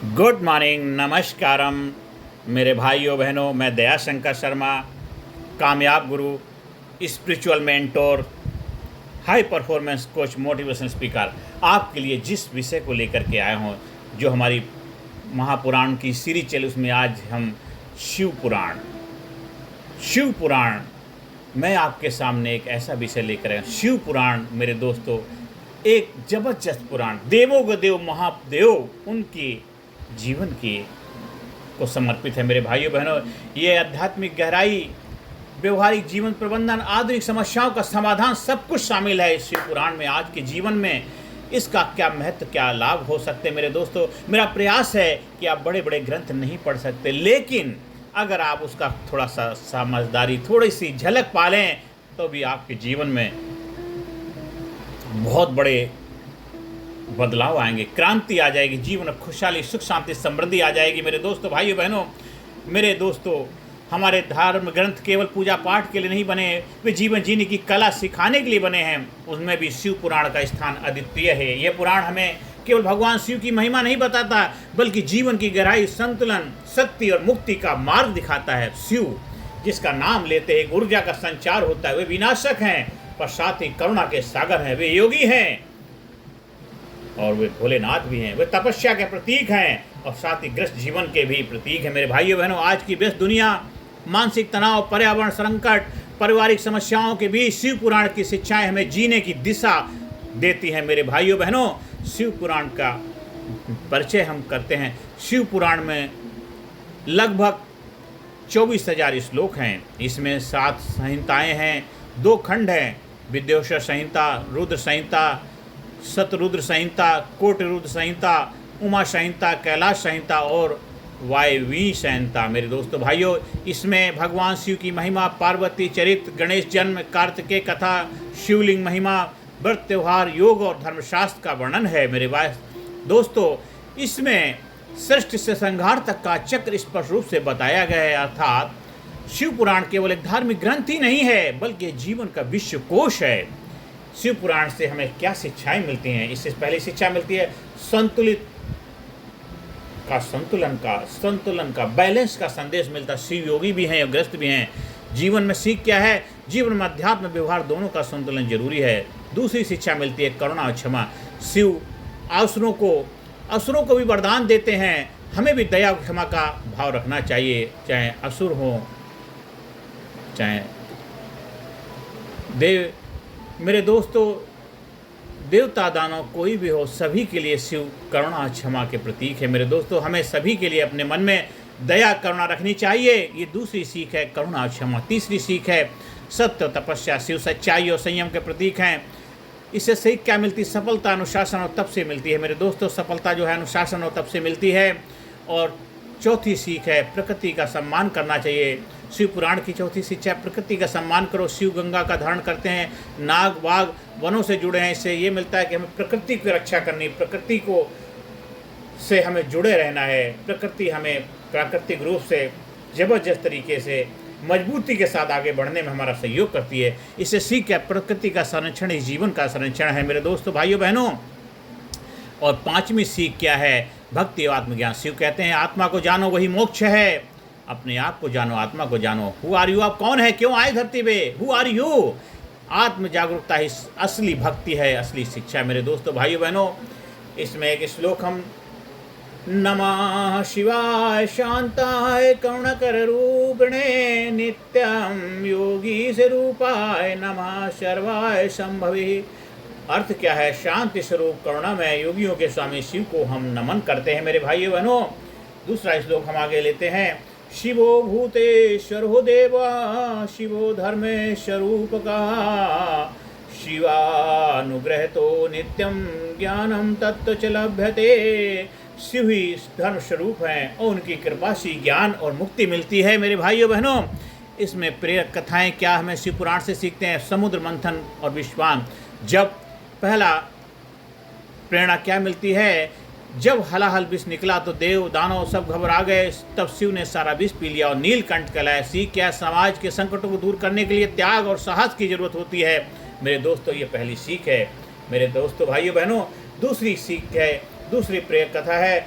Good morning, नमस्कारम मेरे भाइयों बहनों। मैं दया शंकर शर्मा, कामयाब गुरु, spiritual mentor, high performance coach, motivation speaker, आपके लिए जिस विषय को लेकर के आया हूँ, जो हमारी महापुराण की सीरीज चली, उसमें आज हम शिव पुराण मैं आपके सामने एक ऐसा विषय लेकर आया। शिव पुराण मेरे दोस्तों एक जबरदस्त पुराण, देवों के देव महादेव उनके जीवन के को समर्पित है। मेरे भाइयों बहनों, ये आध्यात्मिक गहराई, व्यवहारिक जीवन प्रबंधन, आधुनिक समस्याओं का समाधान सब कुछ शामिल है इस शिव पुराण में। आज के जीवन में इसका क्या महत्व, क्या लाभ हो सकते हैं मेरे दोस्तों। मेरा प्रयास है कि आप बड़े बड़े ग्रंथ नहीं पढ़ सकते, लेकिन अगर आप उसका थोड़ा सा समझदारी, थोड़ी सी झलक पालें, तो भी आपके जीवन में बहुत बड़े बदलाव आएंगे, क्रांति आ जाएगी, जीवन में खुशहाली, सुख शांति, समृद्धि आ जाएगी। मेरे दोस्तों, भाइयों बहनों, मेरे दोस्तों, हमारे धर्म ग्रंथ केवल पूजा पाठ के लिए नहीं बने, वे जीवन जीने की कला सिखाने के लिए बने हैं। उसमें भी शिव पुराण का स्थान अद्वितीय है। यह पुराण हमें केवल भगवान शिव की महिमा नहीं बताता, बल्कि जीवन की गहराई, संतुलन, शक्ति और मुक्ति का मार्ग दिखाता है। शिव जिसका नाम लेते हैं ऊर्जा का संचार होता है, वे विनाशक हैं पर साथ ही करुणा के सागर हैं। वे योगी हैं और वे भोलेनाथ भी हैं। वे तपस्या के प्रतीक हैं और साथ ही ग्रस्त जीवन के भी प्रतीक हैं। मेरे भाइयों बहनों, आज की व्यस्त दुनिया, मानसिक तनाव, पर्यावरण संकट, पारिवारिक समस्याओं के बीच शिव पुराण की शिक्षाएं हमें जीने की दिशा देती हैं। मेरे भाइयों बहनों, शिव पुराण का परिचय हम करते हैं। शिव पुराण में लगभग 24,000 श्लोक हैं। इसमें 7 संहिताएं हैं, 2 खंड हैं, विद्योषर संहिता, रुद्र संहिता, शतरुद्र संहिता, कोटरुद्र संहिता, उमा संहिता, कैलाश संहिता और वायवी संहिता। मेरे दोस्तों भाइयों, इसमें भगवान शिव की महिमा, पार्वती चरित्र, गणेश जन्म, कार्तिकेय कथा, शिवलिंग महिमा, व्रत त्योहार, योग और धर्मशास्त्र का वर्णन है। मेरे दोस्तों, इसमें सृष्टि से संहार तक का चक्र स्पष्ट रूप से बताया गया है। अर्थात शिव पुराण केवल एक धार्मिक ग्रंथ ही नहीं है, बल्कि जीवन का विश्वकोश है। शिव पुराण से हमें क्या शिक्षाएं मिलती हैं? इससे पहली शिक्षा मिलती है संतुलन का बैलेंस का संदेश मिलता है। शिव योगी भी हैं और ग्रस्त भी हैं। जीवन में सीख क्या है? जीवन में अध्यात्म व्यवहार दोनों का संतुलन जरूरी है। दूसरी शिक्षा मिलती है करुणा और क्षमा। शिव असुरों को भी वरदान देते हैं। हमें भी दया और क्षमा का भाव रखना चाहिए, चाहे असुर हो चाहे देव। मेरे दोस्तों, देवता दानव कोई भी हो, सभी के लिए शिव करुणा और क्षमा के प्रतीक है। मेरे दोस्तों, हमें सभी के लिए अपने मन में दया करुणा रखनी चाहिए। ये दूसरी सीख है, करुणा और क्षमा। तीसरी सीख है सत्य, तपस्या। शिव सच्चाई और संयम के प्रतीक हैं। इससे सीख क्या मिलती है? सफलता अनुशासन और तप से मिलती है। मेरे दोस्तों, सफलता जो है अनुशासन और तप से मिलती है। और चौथी सीख है प्रकृति का सम्मान करना चाहिए। शिव पुराण की चौथी शिक्षा, प्रकृति का सम्मान करो। शिव गंगा का धारण करते हैं, नाग बाघ वनों से जुड़े हैं। इससे ये मिलता है कि हमें प्रकृति की रक्षा करनी, प्रकृति को से हमें जुड़े रहना है। प्रकृति हमें प्राकृतिक रूप से जबरदस्त तरीके से मजबूती के साथ आगे बढ़ने में हमारा सहयोग करती है। इससे सीख क्या? प्रकृति का संरक्षण ही जीवन का संरक्षण है। मेरे दोस्तों भाइयों बहनों, और 5वीं सीख क्या है? भक्ति और आत्मज्ञान। शिव कहते हैं आत्मा को जानो वही मोक्ष है। अपने आप को जानो, आत्मा को जानो। Who are you? आप कौन है? क्यों आए धरती पे? Who are you? आत्म जागरूकता ही असली भक्ति है, असली शिक्षा है। मेरे दोस्तों भाइयों बहनों, इसमें एक श्लोक हम नमः शिवाय शांताय करुणाकर रूपिणे नित्यं योगी स्वरूपाय नमः सर्वाय संभवे। अर्थ क्या है? शांति स्वरूप करुणामय योगियों के स्वामी शिव को हम नमन करते हैं। मेरे भाइयों बहनों, दूसरा श्लोक हम आगे लेते हैं। शिवो भूतेश्वरो देवा शिवो धर्मेश्वरूपकः शिवानुग्रहतो नित्यं ज्ञानम तत्व च लभ्यते। शिव ही धर्म स्वरूप हैं और उनकी कृपा से ज्ञान और मुक्ति मिलती है। मेरे भाइयों बहनों, इसमें प्रेरक कथाएं क्या हमें शिव पुराण से सीखते हैं? समुद्र मंथन और विश्वान। जब पहला प्रेरणा क्या मिलती है? जब हलाहल विष निकला तो देव दानव सब घबरा गए। तब शिव ने सारा विष पी लिया और नीलकंठ कहलाया। सीख क्या? समाज के संकटों को दूर करने के लिए त्याग और साहस की जरूरत होती है। मेरे दोस्तों, ये पहली सीख है। मेरे दोस्तों भाइयों बहनों, दूसरी सीख है, दूसरी प्रेरक कथा है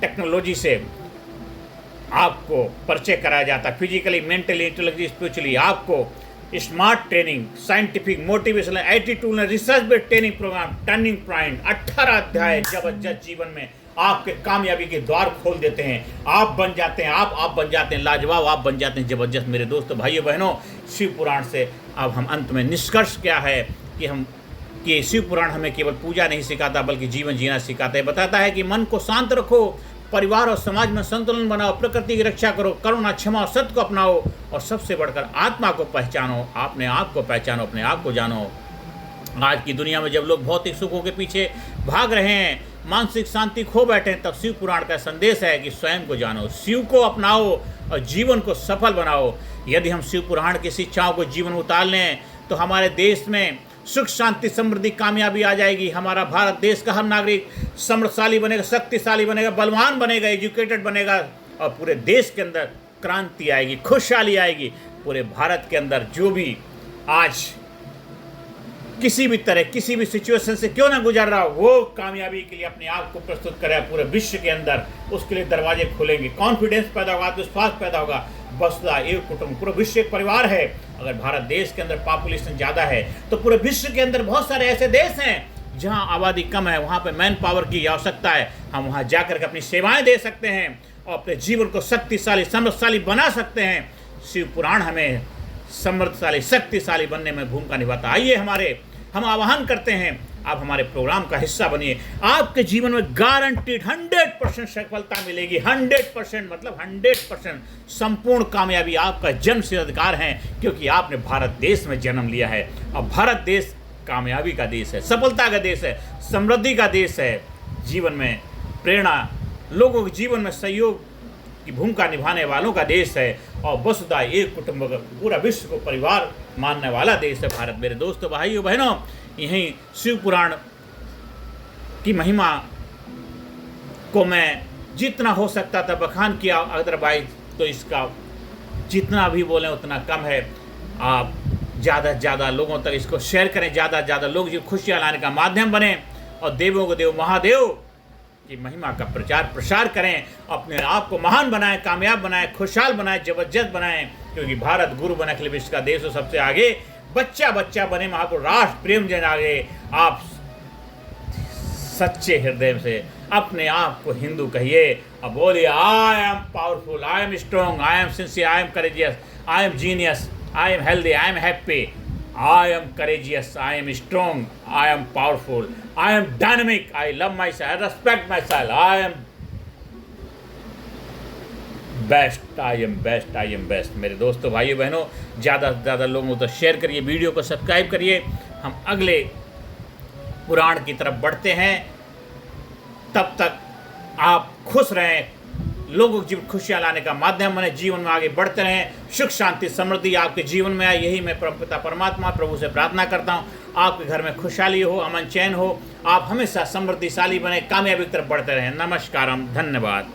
टेक्नोलॉजी से आपको परिचय कराया जाता है, फिजिकली, मेंटली, इंटेलेक्चुअली, स्पिरिचुअली। आपको smart training, scientific, motivational, attitude, research based training program, turning point, 18 अध्याय जबरदस्त जीवन में आपके कामयाबी के द्वार खोल देते हैं। आप बन जाते हैं, आप बन जाते हैं लाजवाब, आप बन जाते हैं जबरदस्त। मेरे दोस्तों, भाइयों बहनों, शिव पुराण से अब हम अंत में निष्कर्ष क्या है कि शिव पुराण हमें केवल पूजा नहीं सिखाता बल्कि जीवन जीना सिखाता है। बताता है कि मन को शांत रखो, परिवार और समाज में संतुलन बनाओ, प्रकृति की रक्षा करो, करुणा, क्षमा और सत्य को अपनाओ, और सबसे बढ़कर आत्मा को पहचानो, अपने आप को पहचानो, अपने आप को जानो। आज की दुनिया में जब लोग भौतिक सुखों के पीछे भाग रहे हैं, मानसिक शांति खो बैठे हैं, तब शिव पुराण का संदेश है कि स्वयं को जानो, शिव को अपनाओ और जीवन को सफल बनाओ। यदि हम शिव पुराण की शिक्षाओं को जीवन में उतार लें तो हमारे देश में सुख, शांति, समृद्धि, कामयाबी आ जाएगी। हमारा भारत देश का हर नागरिक समृद्धशाली बनेगा, शक्तिशाली बनेगा, बलवान बनेगा, एजुकेटेड बनेगा, और पूरे देश के अंदर क्रांति आएगी, खुशहाली आएगी। पूरे भारत के अंदर जो भी आज किसी भी तरह, किसी भी सिचुएशन से क्यों ना गुजर रहा हो, वो कामयाबी के लिए अपने आप को प्रस्तुत करे पूरे विश्व के अंदर, उसके लिए दरवाजे खुलेंगे, कॉन्फिडेंस पैदा होगा, आत्मविश्वास पैदा होगा। वसुधा एक कुटुंब, पूरा विश्व एक परिवार है। अगर भारत देश के अंदर पॉपुलेशन ज़्यादा है तो पूरे विश्व के अंदर बहुत सारे ऐसे देश हैं जहां आबादी कम है, वहां पे मैन पावर की आवश्यकता है। हम वहां जाकर के अपनी सेवाएं दे सकते हैं और अपने जीवन को शक्तिशाली, समृद्धशाली बना सकते हैं। शिव पुराण हमें समृद्धशाली, शक्तिशाली बनने में भूमिका निभाता। आइए हम आह्वान करते हैं, आप हमारे प्रोग्राम का हिस्सा बनिए। आपके जीवन में गारंटीड 100% सफलता मिलेगी। 100% मतलब 100% संपूर्ण कामयाबी आपका जन्म से अधिकार है, क्योंकि आपने भारत देश में जन्म लिया है। और भारत देश कामयाबी का देश है, सफलता का देश है, समृद्धि का देश है, जीवन में प्रेरणा, लोगों के जीवन में सहयोग की भूमिका निभाने वालों का देश है। और वसुधा एक कुटुंब, पूरा विश्व को परिवार मानने वाला देश है भारत। मेरे दोस्तों, भाइयों बहनों, यहीं शिव पुराण की महिमा को मैं जितना हो सकता था बखान किया, अदरवाइज तो इसका जितना भी बोलें उतना कम है। आप ज़्यादा से ज़्यादा लोगों तक इसको शेयर करें, ज़्यादा से ज़्यादा लोग जो खुशियाँ लाने का माध्यम बने, और देवों को देव महादेव की महिमा का प्रचार प्रसार करें। अपने आप को महान बनाएं, कामयाब बनाएं, खुशहाल बनाएं, जबरदस्त बनाएं, क्योंकि भारत गुरु बने के लिए विश्व का देश हो सबसे आगे। बच्चा बच्चा बने, महापुरुष राष्ट्र प्रेम जन आगे। आप सच्चे हृदय से अपने आप को हिंदू कहिए और बोलिए, I am powerful, I am strong, I am sincere, I am courageous, I am genius, I am healthy, I am happy, I am courageous, I am strong, I am powerful, I am dynamic, I love myself, I respect myself, I am best, I am best, I am best। मेरे दोस्तों, भाइयों बहनों, ज़्यादा से ज़्यादा लोगों को share करिए, वीडियो को सब्सक्राइब करिए। हम अगले पुराण की तरफ बढ़ते हैं, तब तक आप खुश रहें, लोगों के जीवन खुशियाँ लाने का माध्यम बने, जीवन में आगे बढ़ते रहें, सुख, शांति, समृद्धि आपके जीवन में आए। यही मैं परमपिता परमात्मा प्रभु से प्रार्थना करता हूँ। आपके घर में खुशहाली हो, अमन चैन हो, आप हमेशा समृद्धिशाली बने, कामयाबी की तरफ बढ़ते रहें। नमस्कारम, धन्यवाद।